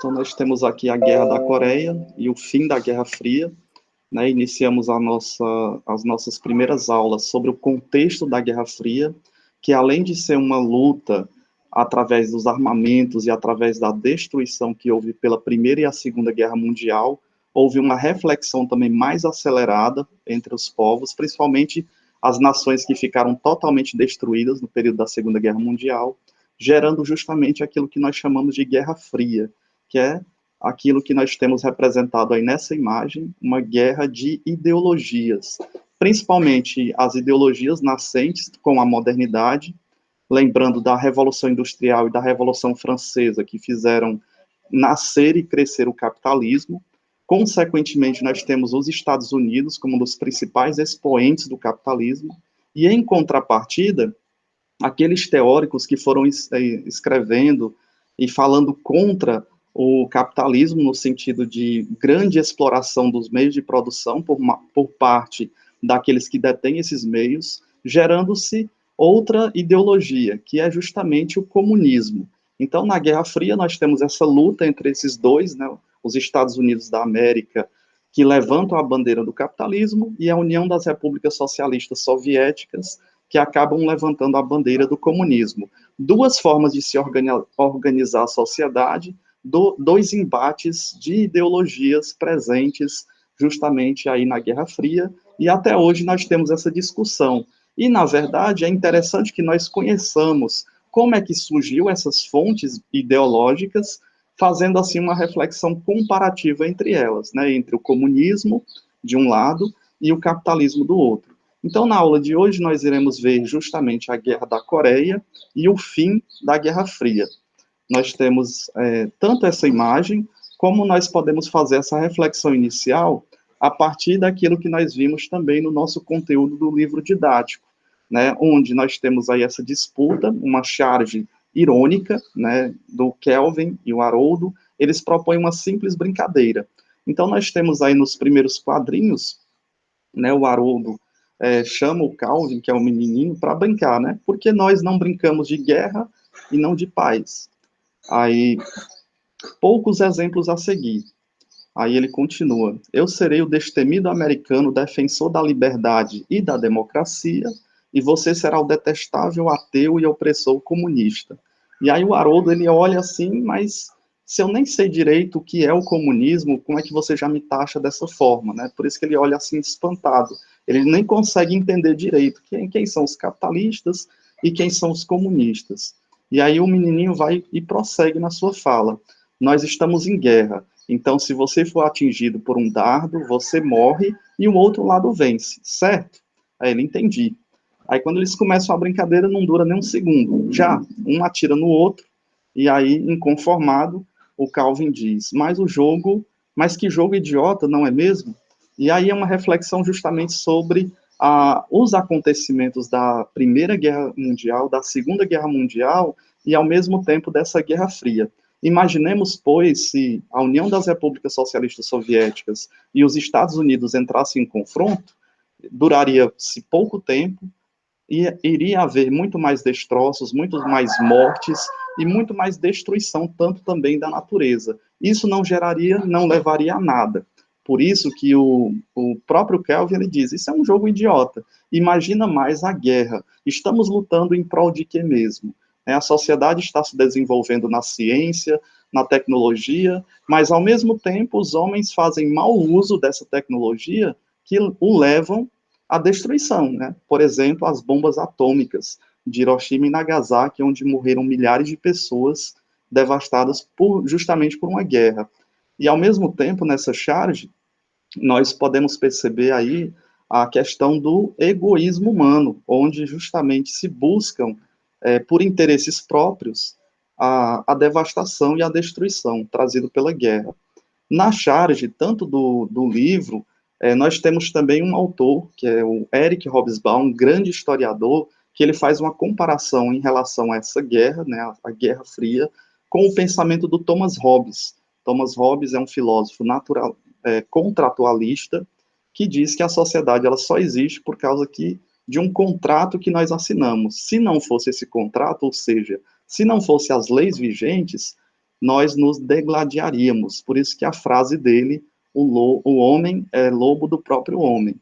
Então, nós temos aqui a Guerra da Coreia e o fim da Guerra Fria, né? Iniciamos as nossas primeiras aulas sobre o contexto da Guerra Fria, que além de ser uma luta através dos armamentos e através da destruição que houve pela Primeira e a Segunda Guerra Mundial, houve uma reflexão também mais acelerada entre os povos, principalmente as nações que ficaram totalmente destruídas no período da Segunda Guerra Mundial, gerando justamente aquilo que nós chamamos de Guerra Fria, que é aquilo que nós temos representado aí nessa imagem, uma guerra de ideologias, principalmente as ideologias nascentes com a modernidade, lembrando da Revolução Industrial e da Revolução Francesa, que fizeram nascer e crescer o capitalismo. Consequentemente, nós temos os Estados Unidos como um dos principais expoentes do capitalismo, e em contrapartida, aqueles teóricos que foram escrevendo e falando contra o capitalismo no sentido de grande exploração dos meios de produção por parte daqueles que detêm esses meios, gerando-se outra ideologia, que é justamente o comunismo. Então, na Guerra Fria, nós temos essa luta entre esses dois, né, os Estados Unidos da América, que levantam a bandeira do capitalismo, e a União das Repúblicas Socialistas Soviéticas, que acabam levantando a bandeira do comunismo. Duas formas de se organizar a sociedade, dois embates de ideologias presentes justamente aí na Guerra Fria, e até hoje nós temos essa discussão. E, na verdade, é interessante que nós conheçamos como é que surgiu essas fontes ideológicas, fazendo assim uma reflexão comparativa entre elas, né, entre o comunismo, de um lado, e o capitalismo do outro. Então, na aula de hoje, nós iremos ver justamente a Guerra da Coreia e o fim da Guerra Fria. Nós temos tanto essa imagem, como nós podemos fazer essa reflexão inicial a partir daquilo que nós vimos também no nosso conteúdo do livro didático, né, onde nós temos aí essa disputa, uma charge irônica, né, do Kelvin e o Haroldo. Eles propõem uma simples brincadeira. Então, nós temos aí nos primeiros quadrinhos, né, o Haroldo chama o Calvin, que é o menininho, para brincar, né? Porque nós não brincamos de guerra e não de paz. Aí, poucos exemplos a seguir. Aí ele continua: eu serei o destemido americano defensor da liberdade e da democracia, e você será o detestável ateu e opressor comunista. E aí o Haroldo, ele olha assim, mas se eu nem sei direito o que é o comunismo, como é que você já me taxa dessa forma, né? Por isso que ele olha assim espantado. Ele nem consegue entender direito quem são os capitalistas e quem são os comunistas. E aí o menininho vai e prossegue na sua fala: nós estamos em guerra. Então, se você for atingido por um dardo, você morre e o outro lado vence, certo? Aí ele: entendi. Aí quando eles começam a brincadeira, não dura nem um segundo. Já, um atira no outro, e aí, inconformado, o Calvin diz: mas que jogo idiota, não é mesmo? E aí é uma reflexão justamente sobre os acontecimentos da Primeira Guerra Mundial, da Segunda Guerra Mundial, e ao mesmo tempo dessa Guerra Fria. Imaginemos, pois, se a União das Repúblicas Socialistas Soviéticas e os Estados Unidos entrassem em confronto, duraria-se pouco tempo, e iria haver muito mais destroços, muito mais mortes e muito mais destruição, tanto também da natureza. Isso não geraria, não levaria a nada. Por isso que o próprio Kelvin, ele diz: isso é um jogo idiota. Imagina mais a guerra. Estamos lutando em prol de quê mesmo? A sociedade está se desenvolvendo na ciência, na tecnologia, mas, ao mesmo tempo, os homens fazem mau uso dessa tecnologia que o levam à destruição, né? Por exemplo, as bombas atômicas de Hiroshima e Nagasaki, onde morreram milhares de pessoas devastadas justamente por uma guerra. E, ao mesmo tempo, nessa charge, nós podemos perceber aí a questão do egoísmo humano, onde justamente se buscam, por interesses próprios, a devastação e a destruição trazida pela guerra. Na charge, tanto do livro, nós temos também um autor, que é o Eric Hobsbawm, um grande historiador, que ele faz uma comparação em relação a essa guerra, né, a Guerra Fria, com o pensamento do Thomas Hobbes. Thomas Hobbes é um filósofo contratualista, que diz que a sociedade ela só existe por causa de um contrato que nós assinamos. Se não fosse esse contrato, ou seja, se não fosse as leis vigentes, nós nos degladiaríamos. Por isso que a frase dele, o homem é lobo do próprio homem.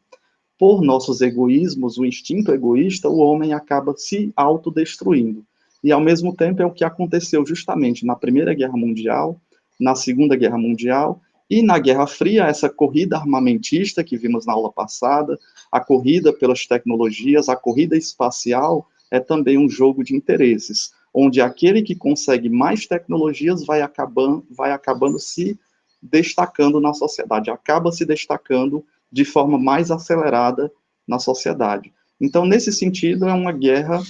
Por nossos egoísmos, o instinto egoísta, o homem acaba se autodestruindo. E, ao mesmo tempo, é o que aconteceu justamente na Primeira Guerra Mundial, na Segunda Guerra Mundial e na Guerra Fria, essa corrida armamentista que vimos na aula passada, a corrida pelas tecnologias, a corrida espacial, é também um jogo de interesses, onde aquele que consegue mais tecnologias vai acabando se destacando na sociedade, acaba se destacando de forma mais acelerada na sociedade. Então, nesse sentido, é uma guerra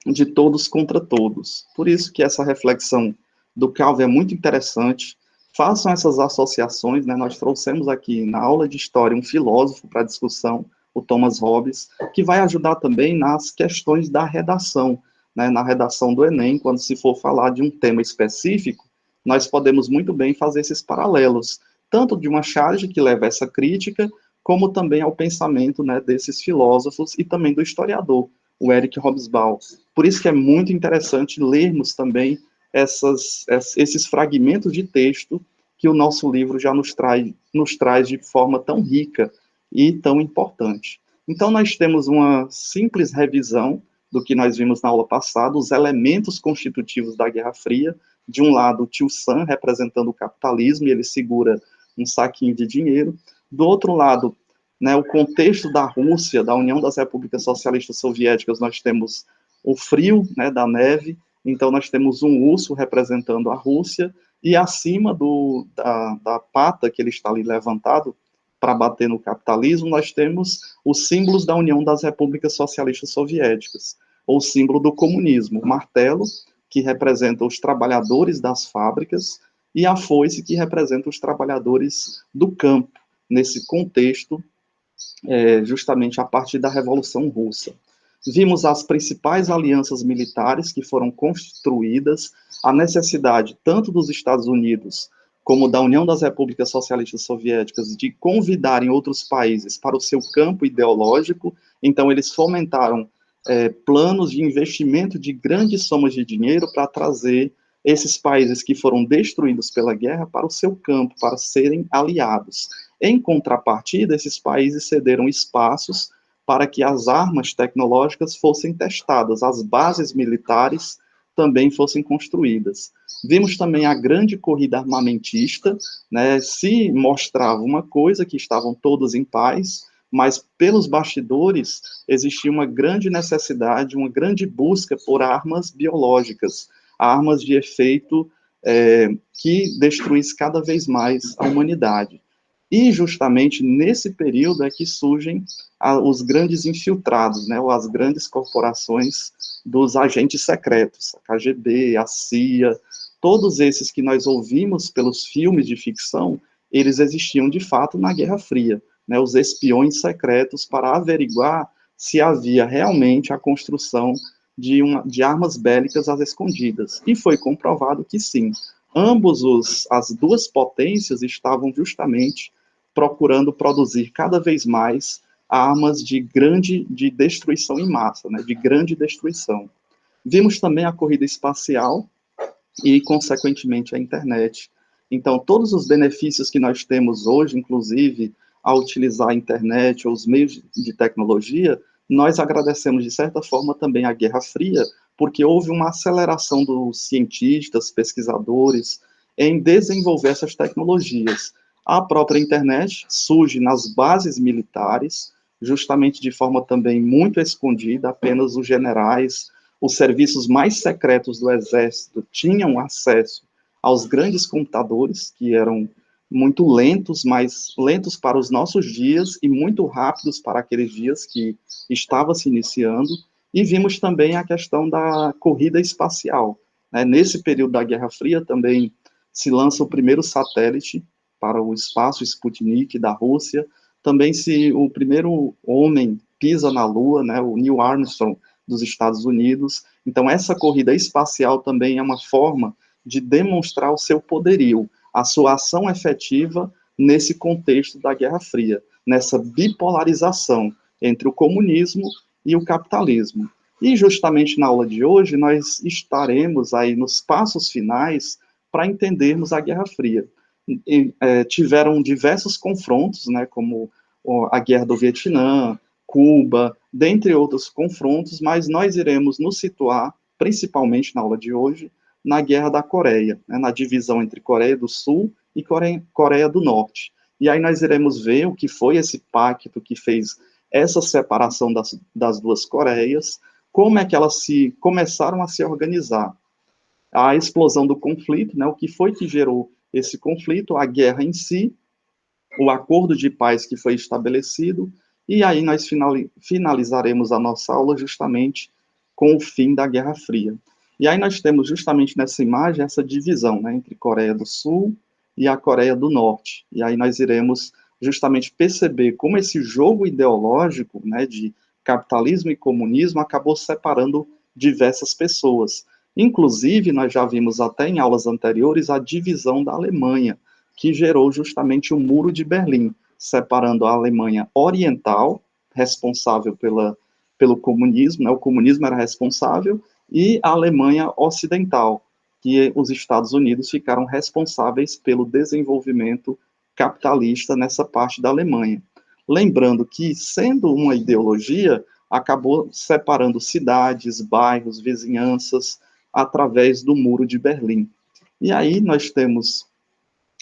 de todos contra todos. Por isso que essa reflexão do Calvin é muito interessante. Façam essas associações, né? Nós trouxemos aqui na aula de história um filósofo para discussão, o Thomas Hobbes, que vai ajudar também nas questões da redação, né? Na redação do Enem, quando se for falar de um tema específico, nós podemos muito bem fazer esses paralelos, tanto de uma charge que leva a essa crítica, como também ao pensamento, né, desses filósofos e também do historiador, o Eric Hobsbawm. Por isso que é muito interessante lermos também esses fragmentos de texto que o nosso livro já nos traz de forma tão rica e tão importante. Então, nós temos uma simples revisão do que nós vimos na aula passada, os elementos constitutivos da Guerra Fria. De um lado, o tio Sam representando o capitalismo, e ele segura um saquinho de dinheiro. Do outro lado, né, o contexto da Rússia, da União das Repúblicas Socialistas Soviéticas, nós temos o frio, né, da neve. Então, nós temos um urso representando a Rússia, e acima da pata que ele está ali levantado para bater no capitalismo, nós temos os símbolos da União das Repúblicas Socialistas Soviéticas, ou o símbolo do comunismo, o martelo, que representa os trabalhadores das fábricas, e a foice, que representa os trabalhadores do campo, nesse contexto, justamente a partir da Revolução Russa. Vimos as principais alianças militares que foram construídas, a necessidade tanto dos Estados Unidos como da União das Repúblicas Socialistas Soviéticas de convidarem outros países para o seu campo ideológico. Então, eles fomentaram planos de investimento de grandes somas de dinheiro para trazer esses países que foram destruídos pela guerra para o seu campo, para serem aliados. Em contrapartida, esses países cederam espaços para que as armas tecnológicas fossem testadas, as bases militares também fossem construídas. Vimos também a grande corrida armamentista, né? Se mostrava uma coisa, que estavam todos em paz, mas pelos bastidores existia uma grande necessidade, uma grande busca por armas biológicas, armas de efeito que destruísse cada vez mais a humanidade. E justamente nesse período é que surgem os grandes infiltrados, né, ou as grandes corporações dos agentes secretos, a KGB, a CIA, todos esses que nós ouvimos pelos filmes de ficção, eles existiam de fato na Guerra Fria, né, os espiões secretos para averiguar se havia realmente a construção de armas bélicas às escondidas. E foi comprovado que sim. As duas potências estavam justamente procurando produzir cada vez mais armas de destruição em massa, né, de grande destruição. Vimos também a corrida espacial e, consequentemente, a internet. Então, todos os benefícios que nós temos hoje, inclusive, ao utilizar a internet ou os meios de tecnologia, nós agradecemos, de certa forma, também a Guerra Fria, porque houve uma aceleração dos cientistas, pesquisadores, em desenvolver essas tecnologias. A própria internet surge nas bases militares, justamente de forma também muito escondida, apenas os generais, os serviços mais secretos do exército tinham acesso aos grandes computadores, que eram muito lentos, mas lentos para os nossos dias e muito rápidos para aqueles dias que estava se iniciando. E vimos também a questão da corrida espacial, né? Nesse período da Guerra Fria também se lança o primeiro satélite para o espaço, Sputnik, da Rússia. Também o primeiro homem pisa na Lua, né, o Neil Armstrong, dos Estados Unidos. Então, essa corrida espacial também é uma forma de demonstrar o seu poderio, a sua ação efetiva nesse contexto da Guerra Fria, nessa bipolarização entre o comunismo e o capitalismo. E justamente na aula de hoje nós estaremos aí nos passos finais para entendermos a Guerra Fria. Tiveram diversos confrontos, né, como a Guerra do Vietnã, Cuba, dentre outros confrontos, mas nós iremos nos situar, principalmente na aula de hoje, na Guerra da Coreia, né, na divisão entre Coreia do Sul e Coreia do Norte. E aí nós iremos ver o que foi esse pacto que fez essa separação das duas Coreias, como é que elas começaram a se organizar. A explosão do conflito, né, o que foi que gerou esse conflito, a guerra em si, o acordo de paz que foi estabelecido, e aí nós finalizaremos a nossa aula justamente com o fim da Guerra Fria. E aí nós temos justamente nessa imagem essa divisão, né, entre Coreia do Sul e a Coreia do Norte. E aí nós iremos justamente perceber como esse jogo ideológico, né, de capitalismo e comunismo acabou separando diversas pessoas. Inclusive, nós já vimos até em aulas anteriores a divisão da Alemanha, que gerou justamente o Muro de Berlim, separando a Alemanha oriental, responsável pelo comunismo, né, o comunismo era responsável, e a Alemanha ocidental, que os Estados Unidos ficaram responsáveis pelo desenvolvimento capitalista nessa parte da Alemanha. Lembrando que, sendo uma ideologia, acabou separando cidades, bairros, vizinhanças, através do Muro de Berlim. E aí nós temos,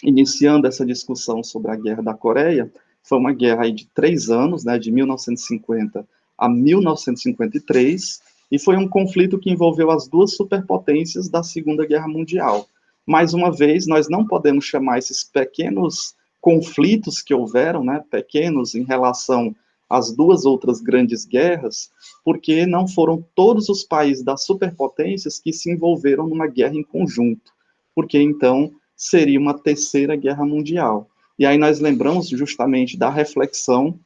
iniciando essa discussão sobre a Guerra da Coreia, foi uma guerra aí de 3 anos, né, de 1950 a 1953, e foi um conflito que envolveu as duas superpotências da Segunda Guerra Mundial. Mais uma vez, nós não podemos chamar esses pequenos conflitos que houveram, né, pequenos em relação às duas outras grandes guerras, porque não foram todos os países das superpotências que se envolveram numa guerra em conjunto, porque então seria uma terceira guerra mundial. E aí nós lembramos justamente da reflexão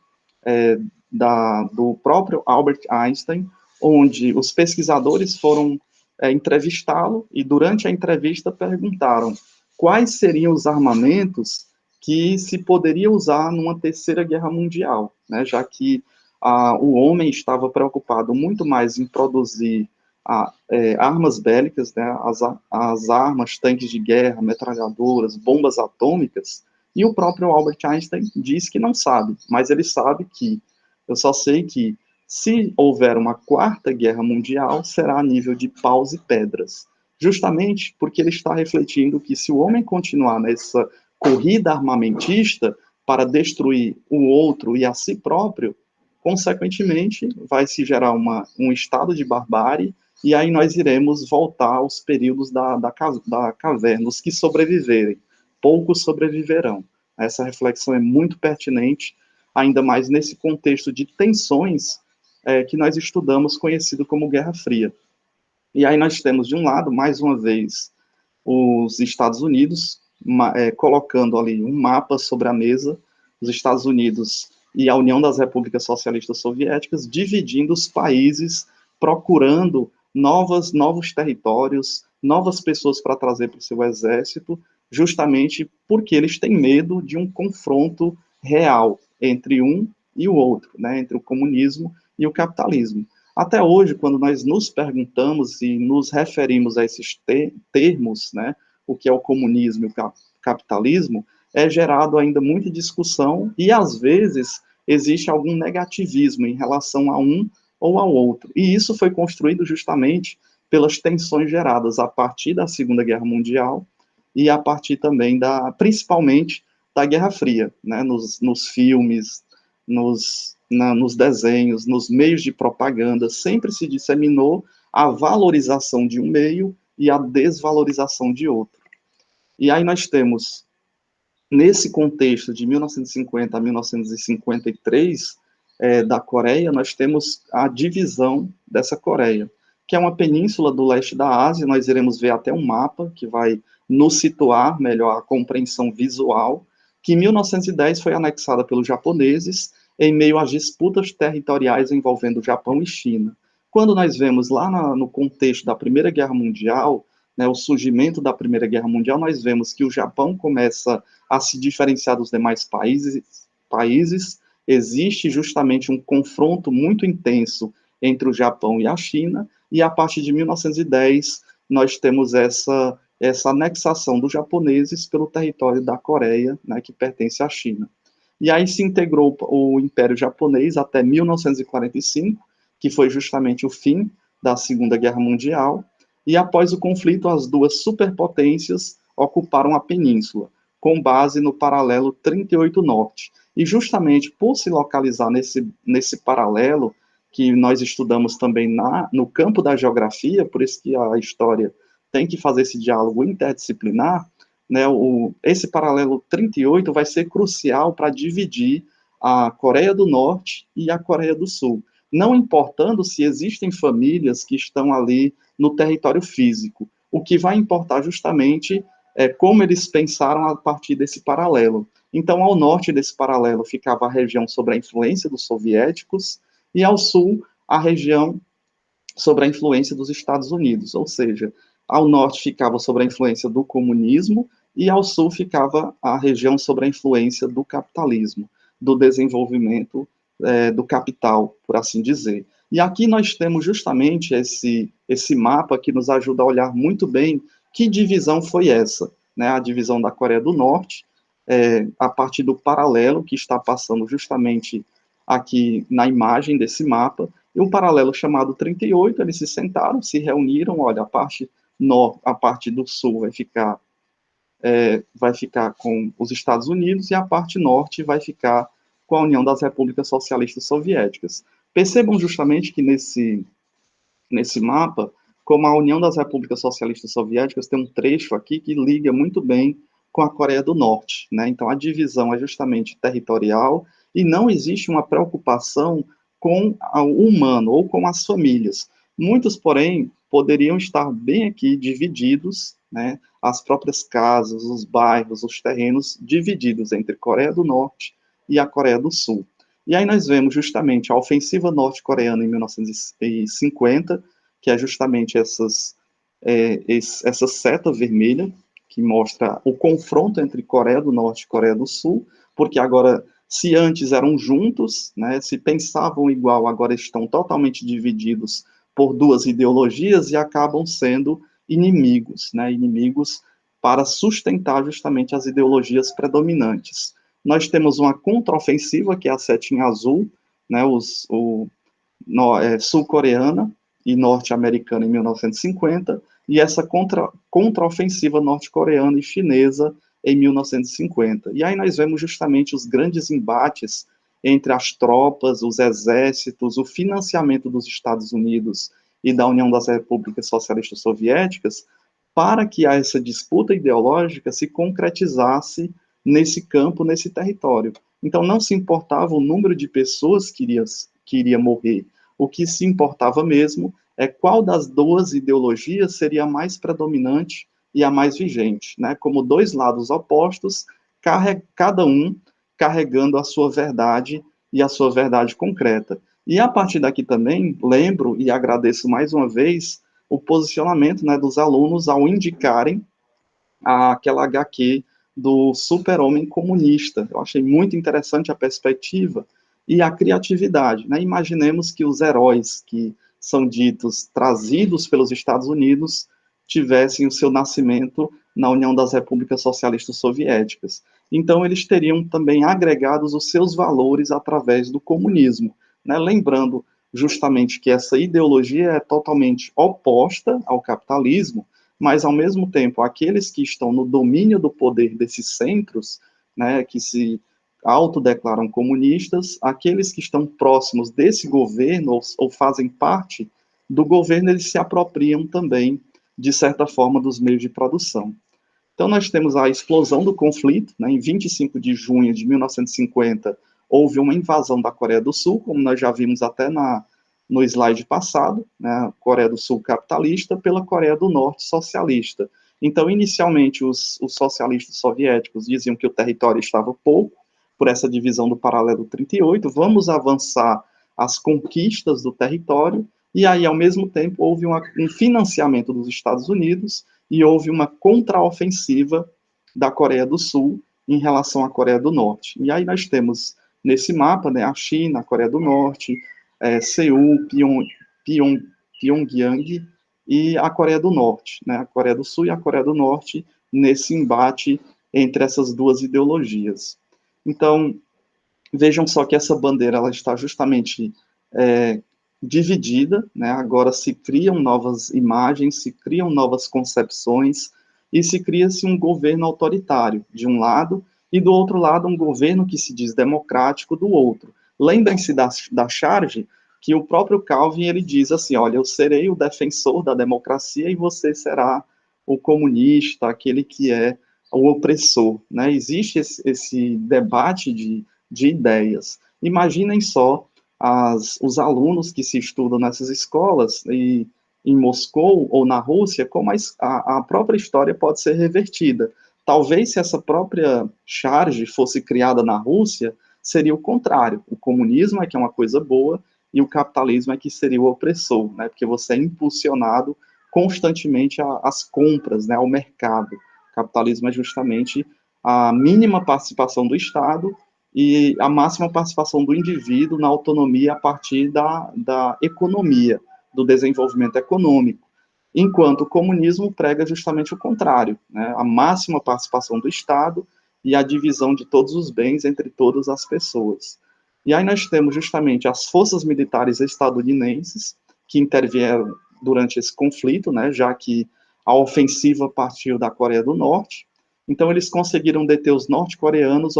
do próprio Albert Einstein, onde os pesquisadores foram entrevistá-lo e durante a entrevista perguntaram quais seriam os armamentos que se poderia usar numa terceira guerra mundial, né, já que o homem estava preocupado muito mais em produzir armas bélicas, né, as armas, tanques de guerra, metralhadoras, bombas atômicas, e o próprio Albert Einstein diz que não sabe, mas ele sabe que, eu só sei que se houver uma quarta guerra mundial, será a nível de paus e pedras, justamente porque ele está refletindo que se o homem continuar nessa corrida armamentista para destruir o outro e a si próprio, consequentemente, vai se gerar um estado de barbárie, e aí nós iremos voltar aos períodos da caverna. Os que sobreviverem, poucos sobreviverão. Essa reflexão é muito pertinente, ainda mais nesse contexto de tensões que nós estudamos, conhecido como Guerra Fria. E aí nós temos, de um lado, mais uma vez, os Estados Unidos, colocando ali um mapa sobre a mesa, os Estados Unidos e a União das Repúblicas Socialistas Soviéticas, dividindo os países, procurando novos territórios, novas pessoas para trazer para o seu exército, justamente porque eles têm medo de um confronto real entre um e o outro, né, entre o comunismo e o capitalismo. Até hoje, quando nós nos perguntamos e nos referimos a esses termos, né, o que é o comunismo e o capitalismo, é gerado ainda muita discussão e, às vezes, existe algum negativismo em relação a um ou ao outro. E isso foi construído justamente pelas tensões geradas a partir da Segunda Guerra Mundial e a partir também, principalmente, da Guerra Fria, né, nos filmes, nos desenhos, nos meios de propaganda, sempre se disseminou a valorização de um meio e a desvalorização de outro. E aí nós temos, nesse contexto de 1950 a 1953, da Coreia, nós temos a divisão dessa Coreia, que é uma península do leste da Ásia. Nós iremos ver até um mapa que vai nos situar melhor a compreensão visual, que em 1910 foi anexada pelos japoneses em meio às disputas territoriais envolvendo Japão e China. Quando nós vemos lá no contexto da Primeira Guerra Mundial, né, o surgimento da Primeira Guerra Mundial, nós vemos que o Japão começa a se diferenciar dos demais países. Existe justamente um confronto muito intenso entre o Japão e a China, e a partir de 1910 nós temos essa anexação dos japoneses pelo território da Coreia, né, que pertence à China. E aí se integrou o Império Japonês até 1945, que foi justamente o fim da Segunda Guerra Mundial, e após o conflito, as duas superpotências ocuparam a península, com base no paralelo 38 Norte. E justamente por se localizar nesse paralelo, que nós estudamos também no campo da geografia, por isso que a história tem que fazer esse diálogo interdisciplinar, né, esse paralelo 38 vai ser crucial para dividir a Coreia do Norte e a Coreia do Sul, não importando se existem famílias que estão ali no território físico. O que vai importar justamente é como eles pensaram a partir desse paralelo. Então, ao norte desse paralelo ficava a região sob a influência dos soviéticos e ao sul a região sob a influência dos Estados Unidos, ou seja, ao norte ficava sob a influência do comunismo e ao sul ficava a região sob a influência do capitalismo, do desenvolvimento do capital, por assim dizer. E aqui nós temos justamente esse mapa que nos ajuda a olhar muito bem que divisão foi essa, né? A divisão da Coreia do Norte, a partir do paralelo que está passando justamente aqui na imagem desse mapa, e um paralelo chamado 38, eles se sentaram, se reuniram, olha, a parte do sul vai ficar com os Estados Unidos e a parte norte vai ficar com a União das Repúblicas Socialistas Soviéticas. Percebam justamente que nesse mapa, como a União das Repúblicas Socialistas Soviéticas tem um trecho aqui que liga muito bem com a Coreia do Norte, né? Então a divisão é justamente territorial e não existe uma preocupação com o humano ou com as famílias. Muitos, porém, poderiam estar bem aqui divididos, né? As próprias casas, os bairros, os terrenos divididos entre Coreia do Norte e a Coreia do Sul. E aí nós vemos justamente a ofensiva norte-coreana em 1950, que é justamente essa seta vermelha, que mostra o confronto entre Coreia do Norte e Coreia do Sul, porque agora, se antes eram juntos, né, se pensavam igual, agora estão totalmente divididos por duas ideologias e acabam sendo inimigos, né, inimigos para sustentar justamente as ideologias predominantes. Nós temos uma contraofensiva, que é a setinha azul, né, sul-coreana e norte-americana em 1950, e essa contraofensiva norte-coreana e chinesa em 1950. E aí nós vemos justamente os grandes embates entre as tropas, os exércitos, o financiamento dos Estados Unidos e da União das Repúblicas Socialistas Soviéticas, para que essa disputa ideológica se concretizasse nesse campo, nesse território. Então não se importava o número de pessoas que iria morrer. O que se importava mesmo é qual das duas ideologias seria a mais predominante e a mais vigente, né? Como dois lados opostos, cada um carregando a sua verdade e a sua verdade concreta. E a partir daqui também lembro e agradeço mais uma vez o posicionamento, né, dos alunos ao indicarem aquela HQ do Super-Homem Comunista. Eu achei muito interessante a perspectiva e a criatividade, né? Imaginemos que os heróis que são ditos trazidos pelos Estados Unidos tivessem o seu nascimento na União das Repúblicas Socialistas Soviéticas. Então, eles teriam também agregados os seus valores através do comunismo, né? Lembrando justamente que essa ideologia é totalmente oposta ao capitalismo, mas, ao mesmo tempo, aqueles que estão no domínio do poder desses centros, né, que se autodeclaram comunistas, aqueles que estão próximos desse governo ou fazem parte do governo, eles se apropriam também, de certa forma, dos meios de produção. Então, nós temos a explosão do conflito, né, em 25 de junho de 1950, houve uma invasão da Coreia do Sul, como nós já vimos até no slide passado, né, a Coreia do Sul capitalista pela Coreia do Norte socialista. Então, inicialmente, os socialistas soviéticos diziam que o território estava pouco, por essa divisão do paralelo 38, vamos avançar as conquistas do território, e aí, ao mesmo tempo, houve um financiamento dos Estados Unidos e houve uma contraofensiva da Coreia do Sul em relação à Coreia do Norte. E aí nós temos, nesse mapa, né, a China, a Coreia do Norte, Seul, Pyongyang e a Coreia do Norte, né? A Coreia do Sul e a Coreia do Norte nesse embate entre essas duas ideologias. Então, vejam só que essa bandeira ela está justamente dividida, né? Agora se criam novas imagens, se criam novas concepções e se cria-se um governo autoritário de um lado e do outro lado um governo que se diz democrático do outro. Lembrem-se da charge que o próprio Calvin ele diz assim, olha, eu serei o defensor da democracia e você será o comunista, aquele que é o opressor, né? Existe esse debate de ideias. Imaginem só os alunos que se estudam nessas escolas e em Moscou ou na Rússia, como a própria história pode ser revertida. Talvez se essa própria charge fosse criada na Rússia, seria o contrário. O comunismo é que é uma coisa boa e o capitalismo é que seria o opressor, né? Porque você é impulsionado constantemente às compras, né? Ao mercado. O capitalismo é justamente a mínima participação do Estado e a máxima participação do indivíduo na autonomia a partir da economia, do desenvolvimento econômico, enquanto o comunismo prega justamente o contrário, né? A máxima participação do Estado e a divisão de todos os bens entre todas as pessoas. E aí nós temos justamente as forças militares estadunidenses que intervieram durante esse conflito, né, já que a ofensiva partiu da Coreia do Norte. Então eles conseguiram deter os norte-coreanos,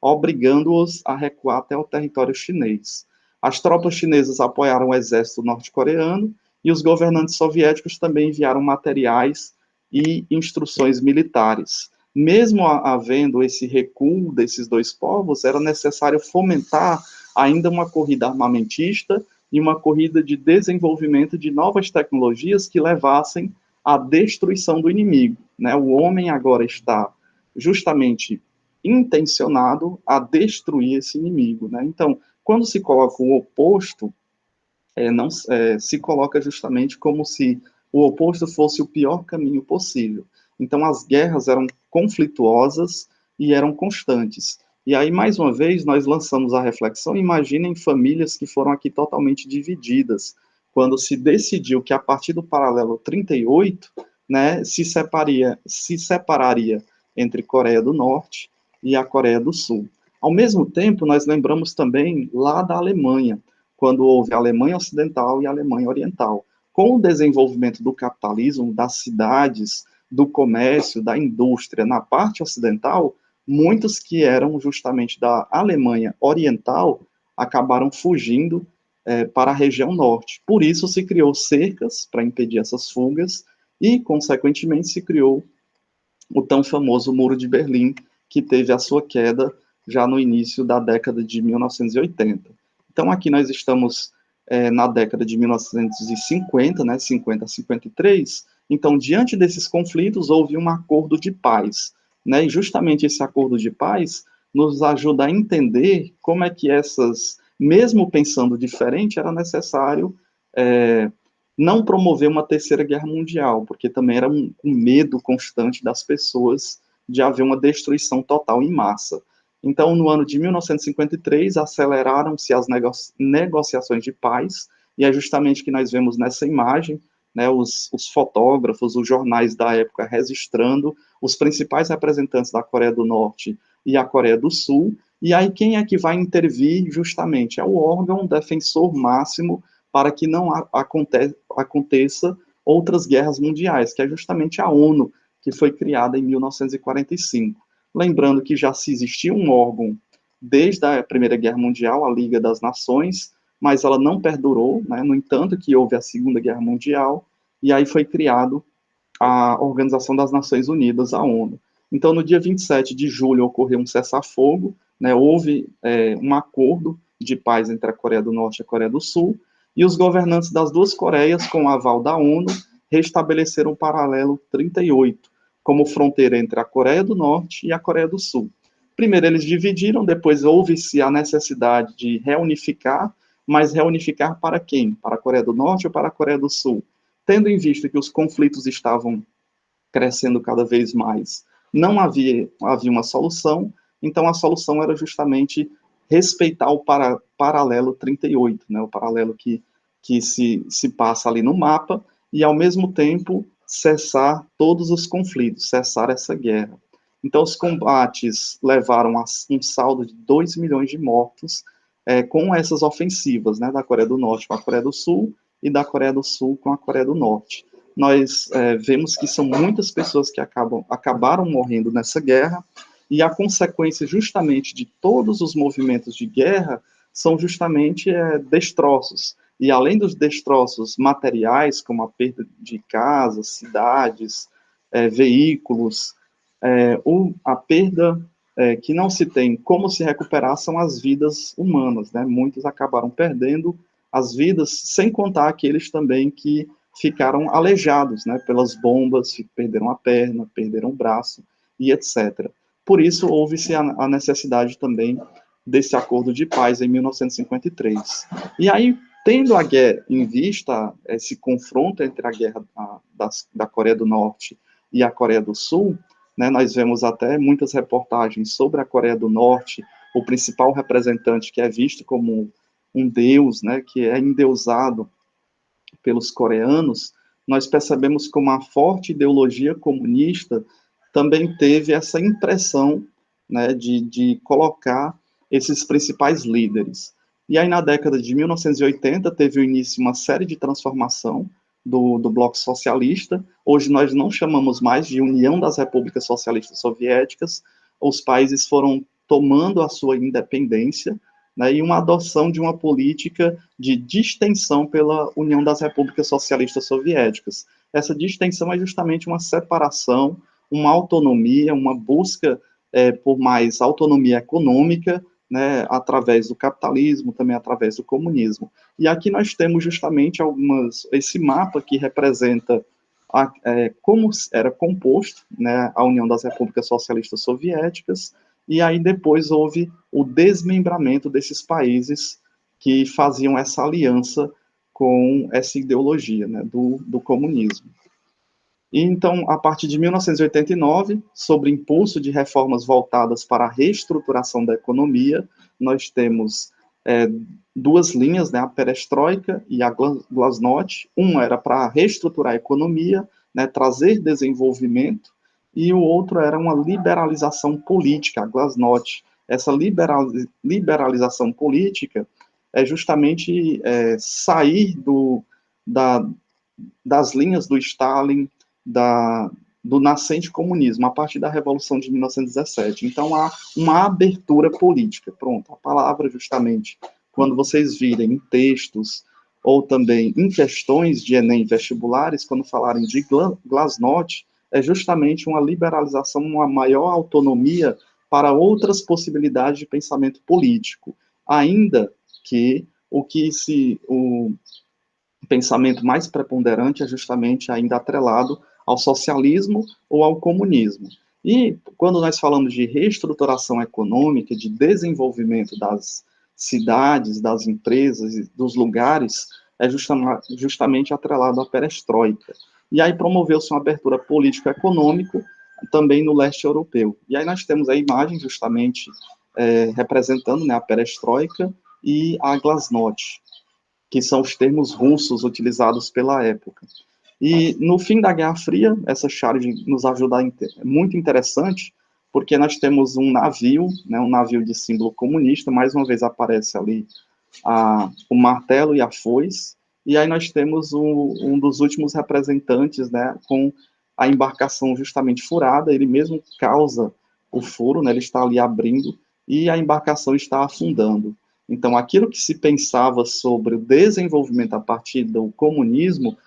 obrigando-os a recuar até o território chinês. As tropas chinesas apoiaram o exército norte-coreano e os governantes soviéticos também enviaram materiais e instruções militares. Mesmo havendo esse recuo desses dois povos, era necessário fomentar ainda uma corrida armamentista e uma corrida de desenvolvimento de novas tecnologias que levassem à destruição do inimigo, né? O homem agora está justamente intencionado a destruir esse inimigo, né? Então, quando se coloca o oposto, não se coloca justamente como se o oposto fosse o pior caminho possível. Então, as guerras eram conflituosas e eram constantes. E aí, mais uma vez, nós lançamos a reflexão, imaginem famílias que foram aqui totalmente divididas, quando se decidiu que a partir do paralelo 38, né, se separaria entre Coreia do Norte e a Coreia do Sul. Ao mesmo tempo, nós lembramos também lá da Alemanha, quando houve a Alemanha Ocidental e a Alemanha Oriental. Com o desenvolvimento do capitalismo, das cidades, do comércio, da indústria na parte ocidental, muitos que eram justamente da Alemanha Oriental acabaram fugindo para a região norte. Por isso se criou cercas para impedir essas fugas e, consequentemente, se criou o tão famoso Muro de Berlim, que teve a sua queda já no início da década de 1980. Então, aqui nós estamos na década de 1950, né, 50 a 53. Então, diante desses conflitos, houve um acordo de paz, né, e justamente esse acordo de paz nos ajuda a entender como é que mesmo pensando diferente, era necessário não promover uma terceira guerra mundial, porque também era um medo constante das pessoas de haver uma destruição total em massa. Então, no ano de 1953, aceleraram-se as negociações de paz, e é justamente o que nós vemos nessa imagem, né, os fotógrafos, os jornais da época registrando os principais representantes da Coreia do Norte e a Coreia do Sul, e aí quem é que vai intervir justamente? É o órgão defensor máximo para que não aconteça outras guerras mundiais, que é justamente a ONU, que foi criada em 1945. Lembrando que já se existia um órgão desde a Primeira Guerra Mundial, a Liga das Nações, mas ela não perdurou, né? No entanto que houve a Segunda Guerra Mundial, e aí foi criado a Organização das Nações Unidas, a ONU. Então, no dia 27 de julho, ocorreu um cessar-fogo, né? Houve um acordo de paz entre a Coreia do Norte e a Coreia do Sul, e os governantes das duas Coreias, com o aval da ONU, restabeleceram o paralelo 38, como fronteira entre a Coreia do Norte e a Coreia do Sul. Primeiro eles dividiram, depois houve-se a necessidade de reunificar, mas reunificar para quem? Para a Coreia do Norte ou para a Coreia do Sul? Tendo em vista que os conflitos estavam crescendo cada vez mais, não havia uma solução, então a solução era justamente respeitar o paralelo 38, né, o paralelo que se passa ali no mapa, e, ao mesmo tempo, cessar todos os conflitos, cessar essa guerra. Então, os combates levaram a um saldo de 2 milhões de mortos com essas ofensivas, né, da Coreia do Norte com a Coreia do Sul e da Coreia do Sul com a Coreia do Norte. Nós vemos que são muitas pessoas que acabaram morrendo nessa guerra, e a consequência justamente de todos os movimentos de guerra são justamente destroços. E além dos destroços materiais, como a perda de casas, cidades, veículos, a perda que não se tem como se recuperar são as vidas humanas, né? Muitos acabaram perdendo as vidas, sem contar aqueles também que ficaram aleijados, né, pelas bombas, perderam a perna, perderam o braço e etc. Por isso, houve-se a necessidade também desse acordo de paz em 1953. E aí, tendo a guerra em vista, esse confronto entre a guerra da Coreia do Norte e a Coreia do Sul, né, nós vemos até muitas reportagens sobre a Coreia do Norte, o principal representante que é visto como um deus, né, que é endeusado pelos coreanos, nós percebemos como a forte ideologia comunista também teve essa impressão, né, de colocar esses principais líderes. E aí, na década de 1980, teve o início uma série de transformação do bloco socialista. Hoje nós não chamamos mais de União das Repúblicas Socialistas Soviéticas. Os países foram tomando a sua independência, né, e uma adoção de uma política de distensão pela União das Repúblicas Socialistas Soviéticas. Essa distensão é justamente uma separação, uma autonomia, uma busca por mais autonomia econômica, né, através do capitalismo, também através do comunismo. E aqui nós temos justamente esse mapa que representa como era composto, né, a União das Repúblicas Socialistas Soviéticas, e aí depois houve o desmembramento desses países que faziam essa aliança com essa ideologia, né, do comunismo. E então, a partir de 1989, sobre impulso de reformas voltadas para a reestruturação da economia, nós temos duas linhas, né, a perestroika e a glasnost. Uma era para reestruturar a economia, né, trazer desenvolvimento, e o outro era uma liberalização política, a glasnost. Essa liberalização política é justamente sair das linhas do Stalin, do nascente comunismo, a partir da Revolução de 1917. Então, há uma abertura política. Pronto, a palavra, justamente, quando vocês virem em textos ou também em questões de Enem vestibulares, quando falarem de glasnost, é justamente uma liberalização, uma maior autonomia para outras possibilidades de pensamento político, ainda que o pensamento mais preponderante é justamente ainda atrelado ao socialismo ou ao comunismo. E quando nós falamos de reestruturação econômica, de desenvolvimento das cidades, das empresas, dos lugares, é justamente atrelado à perestroika. E aí promoveu-se uma abertura político-econômica também no leste europeu. E aí nós temos a imagem justamente representando, né, a perestroika e a glasnost, que são os termos russos utilizados pela época. E no fim da Guerra Fria, essa charge nos ajuda muito interessante, porque nós temos um navio, né, um navio de símbolo comunista, mais uma vez aparece ali o martelo e a foice, e aí nós temos um dos últimos representantes, né, com a embarcação justamente furada, ele mesmo causa o furo, né, ele está ali abrindo, e a embarcação está afundando. Então, aquilo que se pensava sobre o desenvolvimento a partir do comunismo,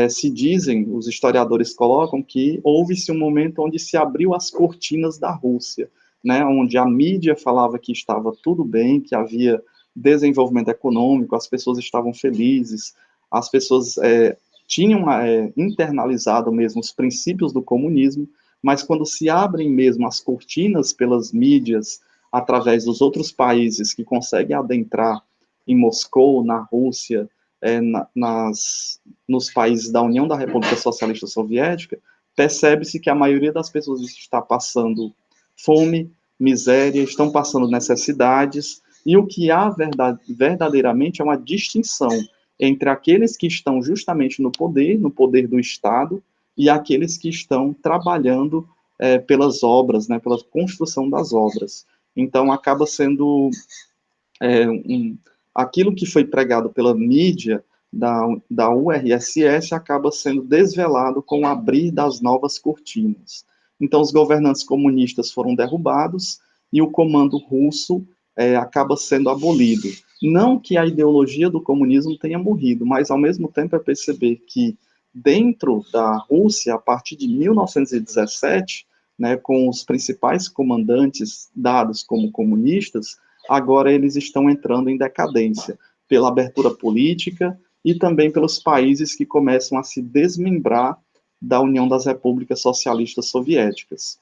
se dizem, os historiadores colocam, que houve-se um momento onde se abriu as cortinas da Rússia, né, onde a mídia falava que estava tudo bem, que havia desenvolvimento econômico, as pessoas estavam felizes, as pessoas tinham internalizado mesmo os princípios do comunismo, mas quando se abrem mesmo as cortinas pelas mídias, através dos outros países que conseguem adentrar em Moscou, na Rússia, nos países da União da República Socialista Soviética, percebe-se que a maioria das pessoas está passando fome, miséria, estão passando necessidades, e o que há verdadeiramente é uma distinção entre aqueles que estão justamente no poder do Estado, e aqueles que estão trabalhando pelas obras, né, pela construção das obras. Então, acaba sendo aquilo que foi pregado pela mídia da URSS acaba sendo desvelado com o abrir das novas cortinas. Então, os governantes comunistas foram derrubados e o comando russo acaba sendo abolido. Não que a ideologia do comunismo tenha morrido, mas, ao mesmo tempo, é perceber que, dentro da Rússia, a partir de 1917, né, com os principais comandantes dados como comunistas, agora eles estão entrando em decadência pela abertura política e também pelos países que começam a se desmembrar da União das Repúblicas Socialistas Soviéticas.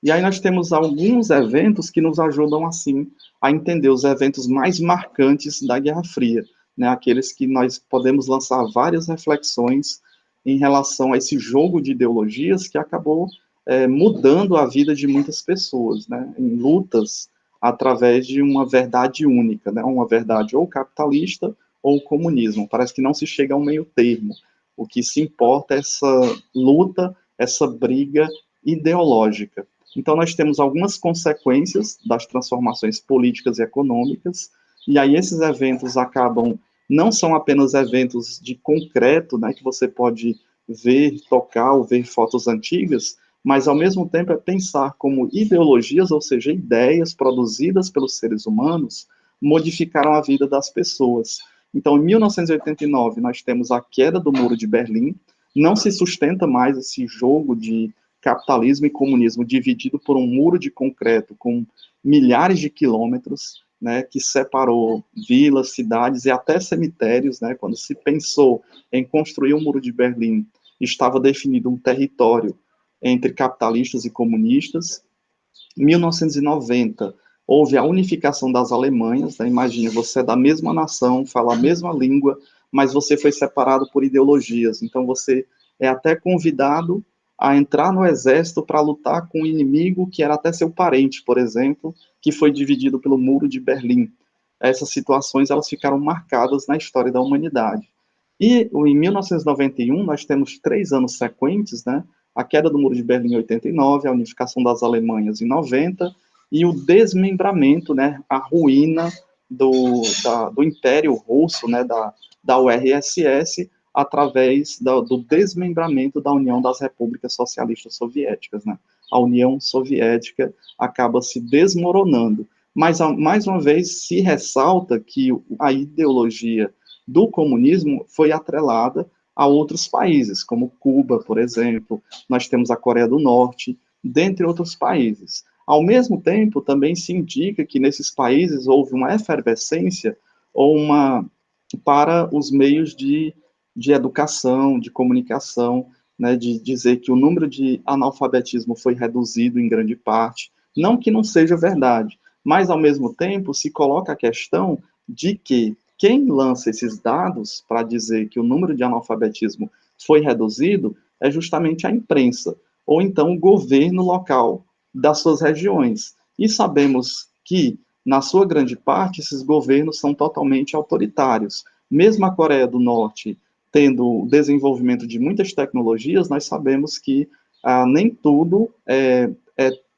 E aí nós temos alguns eventos que nos ajudam, assim, a entender os eventos mais marcantes da Guerra Fria, né, aqueles que nós podemos lançar várias reflexões em relação a esse jogo de ideologias que acabou mudando a vida de muitas pessoas, né, em lutas através de uma verdade única, né, uma verdade ou capitalista ou comunismo. Parece que não se chega a um meio termo. O que se importa é essa luta, essa briga ideológica. Então, nós temos algumas consequências das transformações políticas e econômicas, e aí esses eventos acabam, não são apenas eventos de concreto, né, que você pode ver, tocar ou ver fotos antigas, mas, ao mesmo tempo, é pensar como ideologias, ou seja, ideias produzidas pelos seres humanos, modificaram a vida das pessoas. Então, em 1989, nós temos a queda do Muro de Berlim, não se sustenta mais esse jogo de capitalismo e comunismo dividido por um muro de concreto com milhares de quilômetros, né, que separou vilas, cidades e até cemitérios, né, quando se pensou em construir o Muro de Berlim, estava definido um território entre capitalistas e comunistas. Em 1990, houve a unificação das Alemanhas, né? Imagine, você é da mesma nação, fala a mesma língua, mas você foi separado por ideologias. Então, você é até convidado a entrar no exército para lutar com um inimigo que era até seu parente, por exemplo, que foi dividido pelo Muro de Berlim. Essas situações, elas ficaram marcadas na história da humanidade. E em 1991, nós temos 3 anos sequentes, né? A queda do Muro de Berlim em 89, a unificação das Alemanhas em 90, e o desmembramento, né, a ruína do Império Russo, né, da URSS, através do desmembramento da União das Repúblicas Socialistas Soviéticas. Né? A União Soviética acaba se desmoronando. Mas, mais uma vez, se ressalta que a ideologia do comunismo foi atrelada a outros países, como Cuba, por exemplo, nós temos a Coreia do Norte, dentre outros países. Ao mesmo tempo, também se indica que nesses países houve uma efervescência ou para os meios de educação, de comunicação, né, de dizer que o número de analfabetismo foi reduzido em grande parte. Não que não seja verdade, mas, ao mesmo tempo, se coloca a questão de que quem lança esses dados para dizer que o número de analfabetismo foi reduzido é justamente a imprensa, ou então o governo local das suas regiões. E sabemos que, na sua grande parte, esses governos são totalmente autoritários. Mesmo a Coreia do Norte tendo o desenvolvimento de muitas tecnologias, nós sabemos que nem tudo é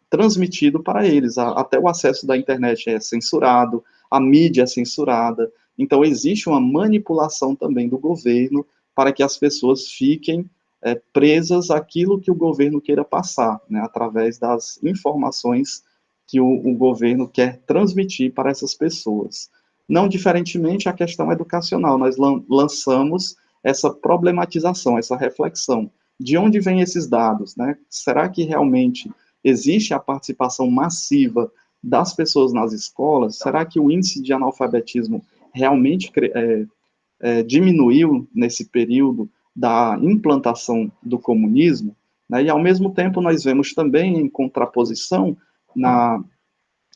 transmitido para eles. Até o acesso da internet é censurado, a mídia é censurada. Então, existe uma manipulação também do governo para que as pessoas fiquem presas àquilo que o governo queira passar, né, através das informações que o governo quer transmitir para essas pessoas. Não diferentemente a questão educacional, nós lançamos essa problematização, essa reflexão. De onde vêm esses dados? Né? Será que realmente existe a participação massiva das pessoas nas escolas? Será que o índice de analfabetismo realmente diminuiu nesse período da implantação do comunismo? Né? E, ao mesmo tempo, nós vemos também, em contraposição,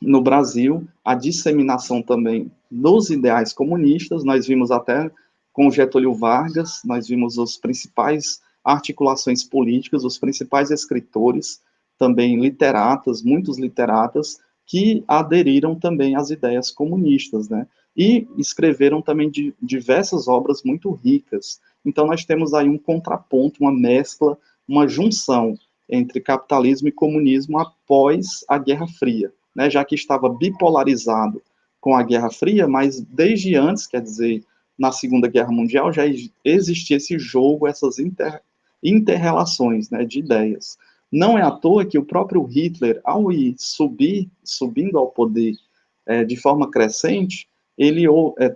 no Brasil, a disseminação também dos ideais comunistas. Nós vimos até com Getúlio Vargas, nós vimos as principais articulações políticas, os principais escritores, também literatas, muitos literatas, que aderiram também às ideias comunistas, né? e escreveram também diversas obras muito ricas. Então, nós temos aí um contraponto, uma mescla, uma junção entre capitalismo e comunismo após a Guerra Fria, né, já que estava bipolarizado com a Guerra Fria, mas desde antes, quer dizer, na Segunda Guerra Mundial, já existia esse jogo, essas interrelações, né, de ideias. Não é à toa que o próprio Hitler, ao ir subindo ao poder de forma crescente, ele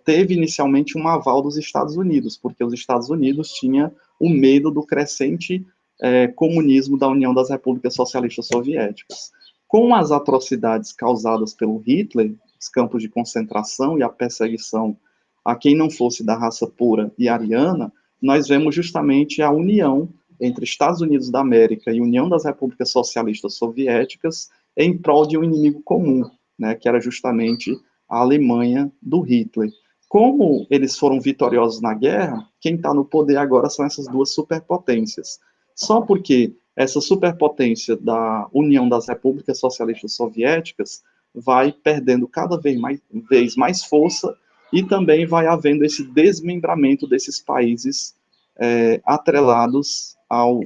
teve inicialmente um aval dos Estados Unidos, porque os Estados Unidos tinham o medo do crescente comunismo da União das Repúblicas Socialistas Soviéticas. Com as atrocidades causadas pelo Hitler, os campos de concentração e a perseguição a quem não fosse da raça pura e ariana, nós vemos justamente a união entre Estados Unidos da América e União das Repúblicas Socialistas Soviéticas em prol de um inimigo comum, né, que era justamente a Alemanha do Hitler. Como eles foram vitoriosos na guerra, quem está no poder agora são essas duas superpotências. Só porque essa superpotência da União das Repúblicas Socialistas Soviéticas vai perdendo cada vez mais força e também vai havendo esse desmembramento desses países atrelados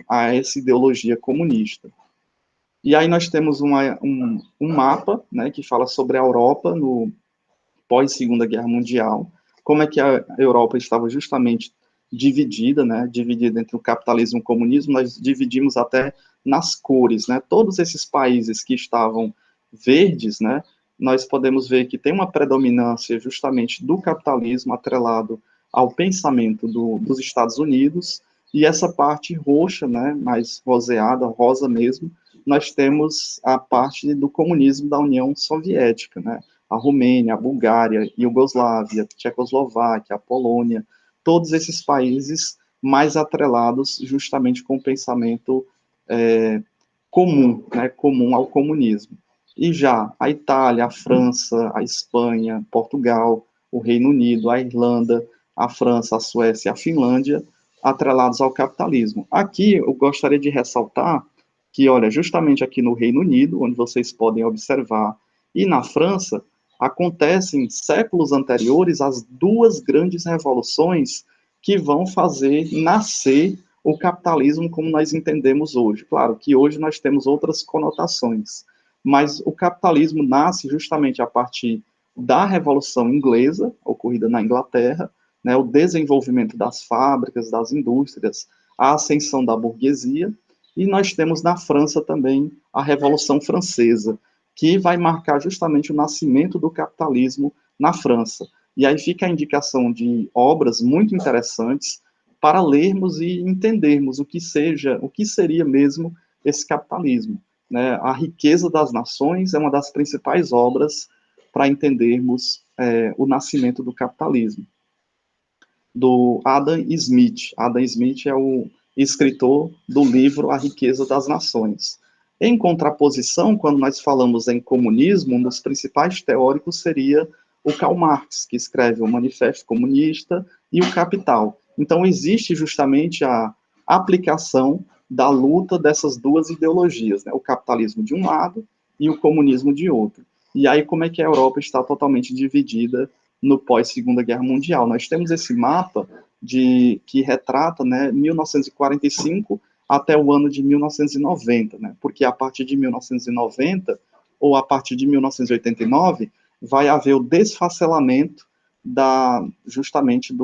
a essa ideologia comunista. E aí nós temos um mapa, né, que fala sobre a Europa no pós-Segunda Guerra Mundial, como é que a Europa estava justamente dividida, né, dividida entre o capitalismo e o comunismo. Nós dividimos até nas cores, né, todos esses países que estavam verdes, né, nós podemos ver que tem uma predominância justamente do capitalismo atrelado ao pensamento dos Estados Unidos, e essa parte roxa, né, mais roseada, rosa mesmo, nós temos a parte do comunismo da União Soviética, né, a Romênia, a Bulgária, Iugoslávia, Tchecoslováquia, a Polônia, todos esses países mais atrelados justamente com o pensamento comum, né, comum ao comunismo. E já a Itália, a França, a Espanha, Portugal, o Reino Unido, a Irlanda, a França, a Suécia, a Finlândia, atrelados ao capitalismo. Aqui eu gostaria de ressaltar que, olha, justamente aqui no Reino Unido, onde vocês podem observar, e na França, acontecem séculos anteriores as duas grandes revoluções que vão fazer nascer o capitalismo como nós entendemos hoje. Claro que hoje nós temos outras conotações, mas o capitalismo nasce justamente a partir da Revolução Inglesa, ocorrida na Inglaterra, né, o desenvolvimento das fábricas, das indústrias, a ascensão da burguesia, e nós temos na França também a Revolução Francesa, que vai marcar justamente o nascimento do capitalismo na França. E aí fica a indicação de obras muito interessantes para lermos e entendermos o que seria mesmo esse capitalismo, né? A Riqueza das Nações é uma das principais obras para entendermos o nascimento do capitalismo, do Adam Smith. Adam Smith é o escritor do livro A Riqueza das Nações. Em contraposição, quando nós falamos em comunismo, um dos principais teóricos seria o Karl Marx, que escreve o Manifesto Comunista e o Capital. Então, existe justamente a aplicação da luta dessas duas ideologias, né? O capitalismo de um lado e o comunismo de outro. E aí, como é que a Europa está totalmente dividida no pós-Segunda Guerra Mundial? Nós temos esse mapa que retrata, né, 1945 até o ano de 1990, né? Porque a partir de 1990 ou a partir de 1989 vai haver o desfacelamento justamente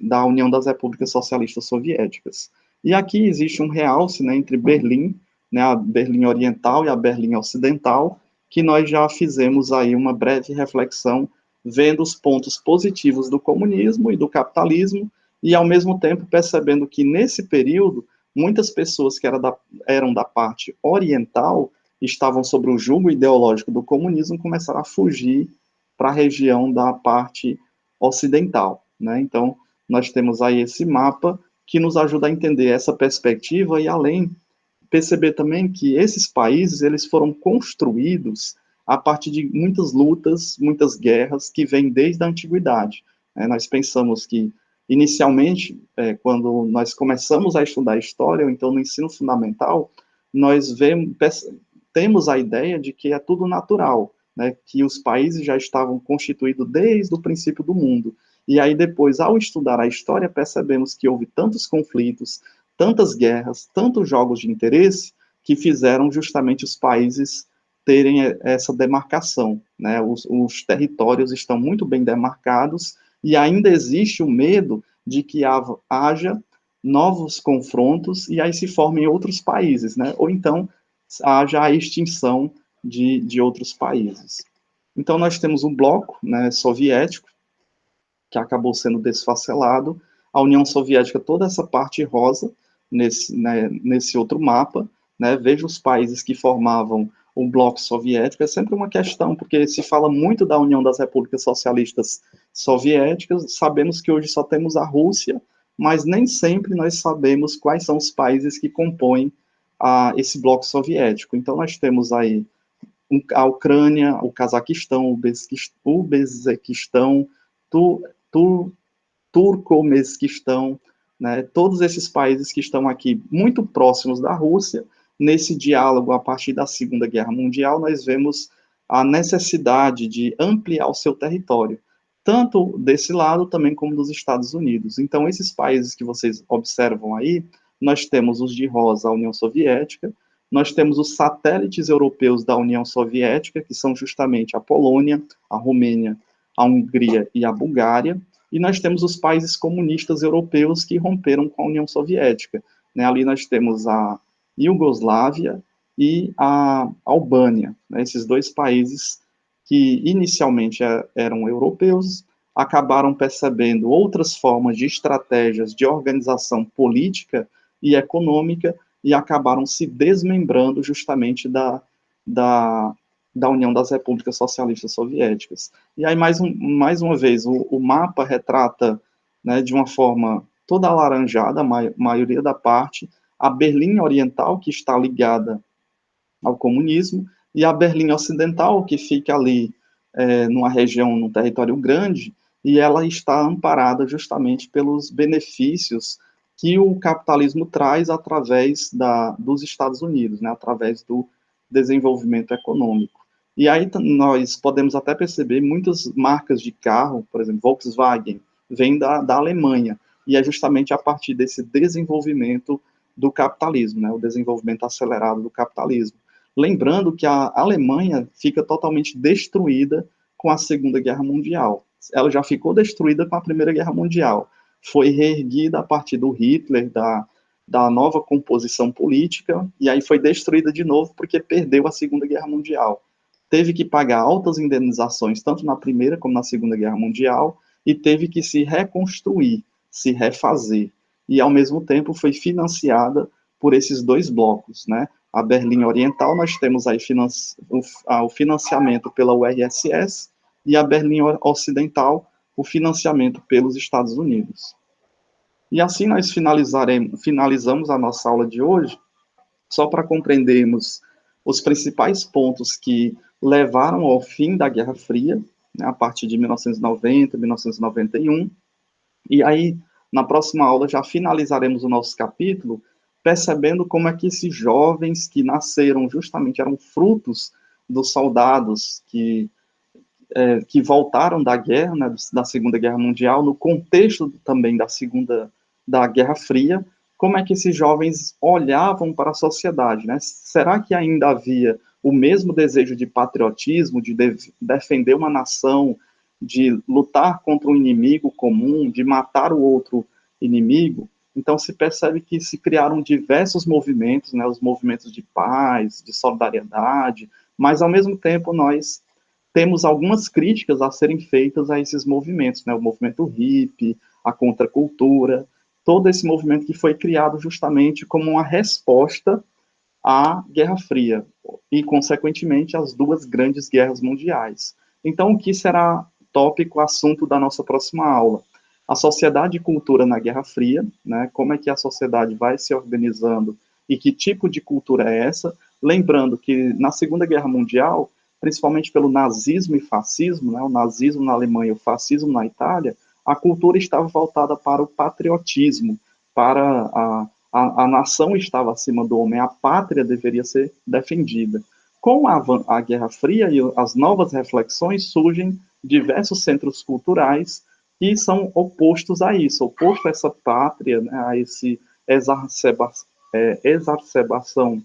da União das Repúblicas Socialistas Soviéticas. E aqui existe um realce, né, entre Berlim, né, a Berlim Oriental e a Berlim Ocidental, que nós já fizemos aí uma breve reflexão, vendo os pontos positivos do comunismo e do capitalismo, e ao mesmo tempo percebendo que nesse período muitas pessoas que eram da parte oriental estavam sob o jugo ideológico do comunismo, começaram a fugir para a região da parte ocidental, né? Então, nós temos aí esse mapa que nos ajuda a entender essa perspectiva e, além, perceber também que esses países, eles foram construídos a partir de muitas lutas, muitas guerras que vêm desde a antiguidade. Nós pensamos que, inicialmente, quando nós começamos a estudar história, ou então no ensino fundamental, nós temos a ideia de que é tudo natural, né, que os países já estavam constituídos desde o princípio do mundo. E aí depois, ao estudar a história, percebemos que houve tantos conflitos, tantas guerras, tantos jogos de interesse, que fizeram justamente os países terem essa demarcação, né? Os territórios estão muito bem demarcados e ainda existe o medo de que haja novos confrontos e aí se formem outros países, né? Ou então haja a extinção de outros países. Então nós temos um bloco, né, soviético, que acabou sendo desfacelado, a União Soviética, toda essa parte rosa, nesse outro mapa, né, veja os países que formavam o bloco soviético, é sempre uma questão, porque se fala muito da União das Repúblicas Socialistas Soviéticas, sabemos que hoje só temos a Rússia, mas nem sempre nós sabemos quais são os países que compõem esse bloco soviético. Então nós temos aí a Ucrânia, o Cazaquistão, o Bezequistão, Turcomequistão, né, todos esses países que estão aqui muito próximos da Rússia. Nesse diálogo, a partir da Segunda Guerra Mundial, nós vemos a necessidade de ampliar o seu território, tanto desse lado também como dos Estados Unidos. Então, esses países que vocês observam aí, nós temos os de rosa, a União Soviética, nós temos os satélites europeus da União Soviética, que são justamente a Polônia, a Romênia, a Hungria e a Bulgária, e nós temos os países comunistas europeus que romperam com a União Soviética. Né? Ali nós temos a Iugoslávia e a Albânia, né? Esses dois países que inicialmente eram europeus, acabaram percebendo outras formas de estratégias de organização política e econômica e acabaram se desmembrando justamente da União das Repúblicas Socialistas Soviéticas. E aí, mais uma vez, o mapa retrata, né, de uma forma toda alaranjada, a maioria da parte, a Berlim Oriental, que está ligada ao comunismo, e a Berlim Ocidental, que fica ali numa região, num território grande, e ela está amparada justamente pelos benefícios que o capitalismo traz através dos Estados Unidos, né, através do desenvolvimento econômico. E aí nós podemos até perceber muitas marcas de carro, por exemplo, Volkswagen, vêm da Alemanha, e é justamente a partir desse desenvolvimento do capitalismo, né, o desenvolvimento acelerado do capitalismo. Lembrando que a Alemanha fica totalmente destruída com a Segunda Guerra Mundial. Ela já ficou destruída com a Primeira Guerra Mundial. Foi reerguida a partir do Hitler, da nova composição política, e aí foi destruída de novo porque perdeu a Segunda Guerra Mundial. Teve que pagar altas indenizações, tanto na Primeira como na Segunda Guerra Mundial, e teve que se reconstruir, se refazer. E, ao mesmo tempo, foi financiada por esses dois blocos, né? A Berlim Oriental, nós temos aí o financiamento pela URSS, e a Berlim Ocidental, o financiamento pelos Estados Unidos. E assim nós finalizamos a nossa aula de hoje, só para compreendermos os principais pontos que levaram ao fim da Guerra Fria, né, a partir de 1990, 1991, e aí, na próxima aula, já finalizaremos o nosso capítulo, percebendo como é que esses jovens que nasceram justamente, eram frutos dos soldados que voltaram da guerra, né, da Segunda Guerra Mundial, no contexto também da Guerra Fria, como é que esses jovens olhavam para a sociedade, né? Será que ainda havia o mesmo desejo de patriotismo, de defender uma nação, de lutar contra um inimigo comum, de matar o outro inimigo? Então se percebe que se criaram diversos movimentos, né, os movimentos de paz, de solidariedade, mas ao mesmo tempo nós temos algumas críticas a serem feitas a esses movimentos, né, o movimento hippie, a contracultura, todo esse movimento que foi criado justamente como uma resposta à Guerra Fria e, consequentemente, às duas grandes guerras mundiais. Então, o que será tópico, assunto da nossa próxima aula? A sociedade e cultura na Guerra Fria, né? Como é que a sociedade vai se organizando e que tipo de cultura é essa? Lembrando que na Segunda Guerra Mundial, principalmente pelo nazismo e fascismo, né? O nazismo na Alemanha e o fascismo na Itália, a cultura estava voltada para o patriotismo, para a nação estava acima do homem, a pátria deveria ser defendida. Com a Guerra Fria e as novas reflexões, surgem diversos centros culturais que são opostos a isso, oposto a essa pátria, né, a esse exacerbação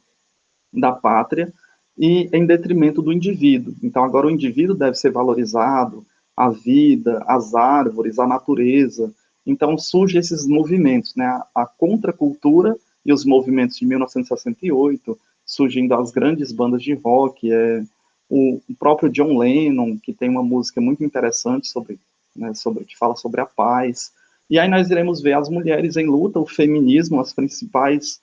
da pátria, e em detrimento do indivíduo. Então, agora o indivíduo deve ser valorizado, a vida, as árvores, a natureza. Então, surgem esses movimentos, né? A contracultura e os movimentos de 1968, surgindo as grandes bandas de rock, o próprio John Lennon, que tem uma música muito interessante sobre, né, que fala sobre a paz. E aí nós iremos ver as mulheres em luta, o feminismo, os principais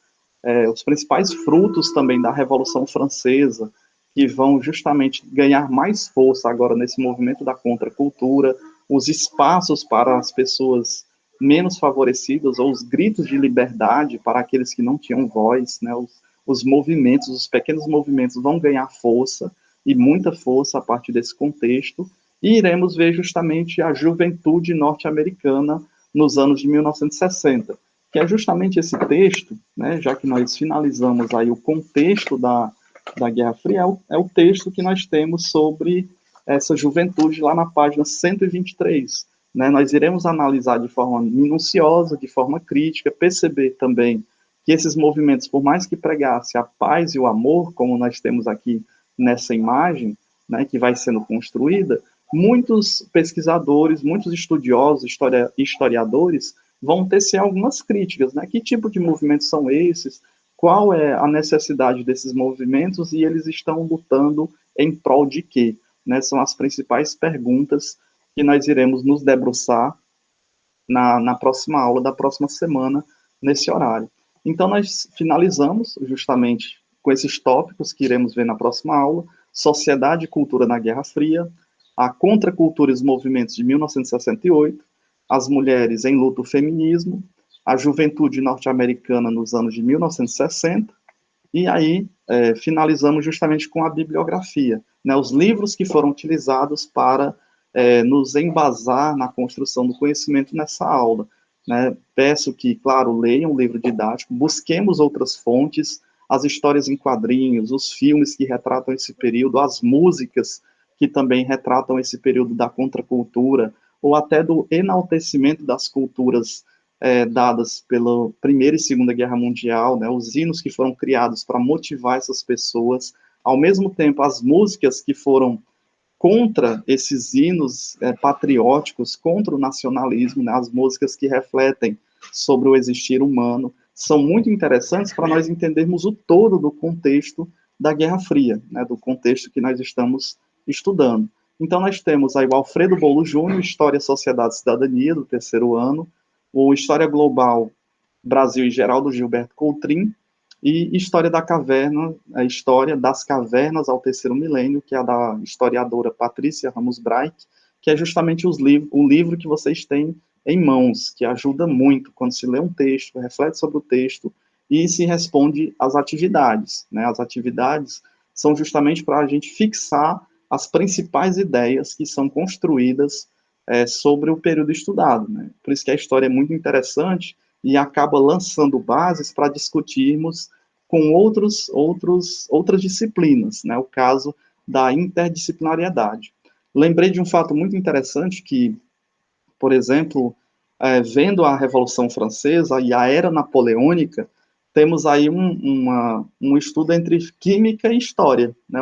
frutos também da Revolução Francesa, que vão justamente ganhar mais força agora nesse movimento da contracultura, os espaços para as pessoas menos favorecidas, ou os gritos de liberdade para aqueles que não tinham voz, né, os movimentos, os pequenos movimentos vão ganhar força, e muita força a partir desse contexto, e iremos ver justamente a juventude norte-americana nos anos de 1960, que é justamente esse texto, né, já que nós finalizamos aí o contexto da Guerra Fria, é o texto que nós temos sobre essa juventude lá na página 123. Né? Nós iremos analisar de forma minuciosa, de forma crítica, perceber também que esses movimentos, por mais que pregassem a paz e o amor, como nós temos aqui nessa imagem, né, que vai sendo construída, muitos pesquisadores, muitos estudiosos, historiadores, vão tecer algumas críticas, né? Que tipo de movimentos são esses? Qual é a necessidade desses movimentos e eles estão lutando em prol de quê? Né? São as principais perguntas que nós iremos nos debruçar na próxima aula da próxima semana, nesse horário. Então, nós finalizamos justamente com esses tópicos que iremos ver na próxima aula: sociedade e cultura na Guerra Fria, a contracultura e os movimentos de 1968, as mulheres em luta, o feminismo, a juventude norte-americana nos anos de 1960, e aí finalizamos justamente com a bibliografia, né, os livros que foram utilizados para nos embasar na construção do conhecimento nessa aula. Né? Peço que, claro, leiam o livro didático, busquemos outras fontes, as histórias em quadrinhos, os filmes que retratam esse período, as músicas que também retratam esse período da contracultura, ou até do enaltecimento das culturas dadas pela Primeira e Segunda Guerra Mundial, né, os hinos que foram criados para motivar essas pessoas, ao mesmo tempo as músicas que foram contra esses hinos patrióticos, contra o nacionalismo, né, as músicas que refletem sobre o existir humano, são muito interessantes para nós entendermos o todo do contexto da Guerra Fria, né, do contexto que nós estamos estudando. Então, nós temos aí o Alfredo Bolo Júnior, História, Sociedade e Cidadania, do terceiro ano, o História Global, Brasil e Geraldo Gilberto Coutrin, e História da Caverna, a História das Cavernas ao Terceiro Milênio, que é a da historiadora Patrícia Ramos Braich, que é justamente o livro que vocês têm em mãos, que ajuda muito quando se lê um texto, reflete sobre o texto e se responde às atividades. Né? As atividades são justamente para a gente fixar as principais ideias que são construídas sobre o período estudado. Né? Por isso que a história é muito interessante e acaba lançando bases para discutirmos com outras disciplinas, né? O caso da interdisciplinariedade. Lembrei de um fato muito interessante que, por exemplo, vendo a Revolução Francesa e a Era Napoleônica, temos aí um estudo entre química e história. Né?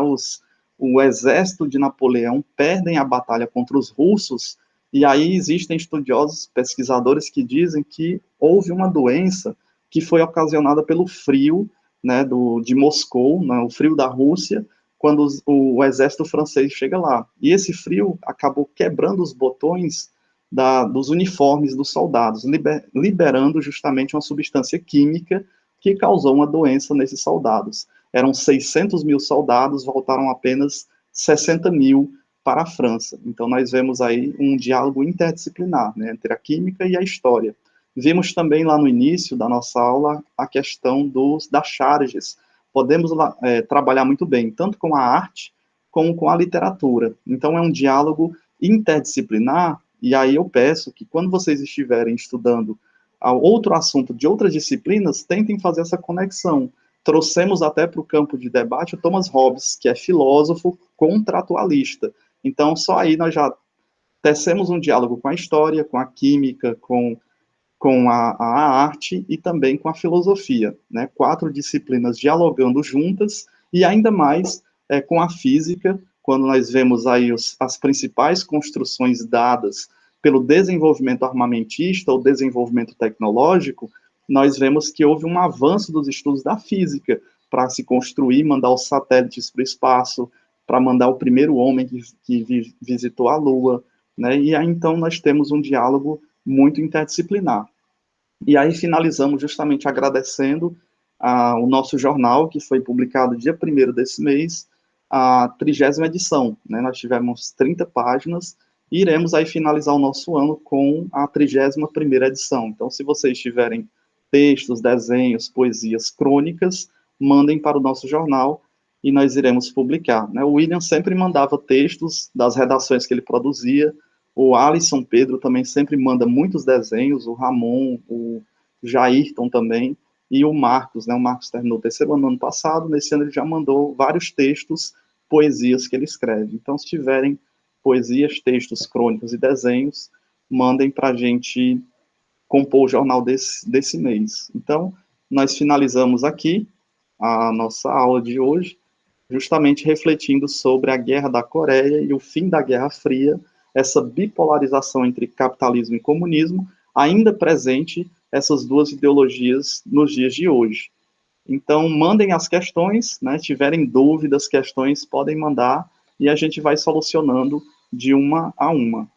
O exército de Napoleão perdem a batalha contra os russos, e aí existem estudiosos, pesquisadores que dizem que houve uma doença que foi ocasionada pelo frio, né, de Moscou, né, o frio da Rússia, quando o exército francês chega lá. E esse frio acabou quebrando os botões dos uniformes dos soldados, liberando justamente uma substância química que causou uma doença nesses soldados. Eram 600 mil soldados, voltaram apenas 60 mil para a França. Então, nós vemos aí um diálogo interdisciplinar, né, entre a química e a história. Vimos também lá no início da nossa aula a questão das charges. Podemos trabalhar muito bem, tanto com a arte como com a literatura. Então, é um diálogo interdisciplinar, e aí eu peço que quando vocês estiverem estudando outro assunto de outras disciplinas, tentem fazer essa conexão. trouxemos até para o campo de debate o Thomas Hobbes, que é filósofo contratualista. Então, só aí nós já tecemos um diálogo com a história, com a química, com a arte e também com a filosofia, né? 4 disciplinas dialogando juntas e ainda mais com a física, quando nós vemos aí as principais construções dadas pelo desenvolvimento armamentista ou desenvolvimento tecnológico, nós vemos que houve um avanço dos estudos da física para se construir, mandar os satélites para o espaço, para mandar o primeiro homem que visitou a Lua, né? E aí então nós temos um diálogo muito interdisciplinar. E aí finalizamos justamente agradecendo o nosso jornal, que foi publicado dia 1º desse mês, a 30ª edição, né? Nós tivemos 30 páginas e iremos aí finalizar o nosso ano com a 31ª edição. Então, se vocês tiverem textos, desenhos, poesias, crônicas, mandem para o nosso jornal e nós iremos publicar, né? O William sempre mandava textos das redações que ele produzia, o Alisson Pedro também sempre manda muitos desenhos, o Ramon, o Jairton também, e o Marcos, né? O Marcos terminou o 3º ano no ano passado, nesse ano ele já mandou vários textos, poesias que ele escreve. Então, se tiverem poesias, textos, crônicas e desenhos, mandem para a gente compor o jornal desse mês. Então, nós finalizamos aqui a nossa aula de hoje, justamente refletindo sobre a Guerra da Coreia e o fim da Guerra Fria, essa bipolarização entre capitalismo e comunismo, ainda presente essas duas ideologias nos dias de hoje. Então, mandem as questões, né? Tiverem dúvidas, questões, podem mandar, e a gente vai solucionando de uma a uma.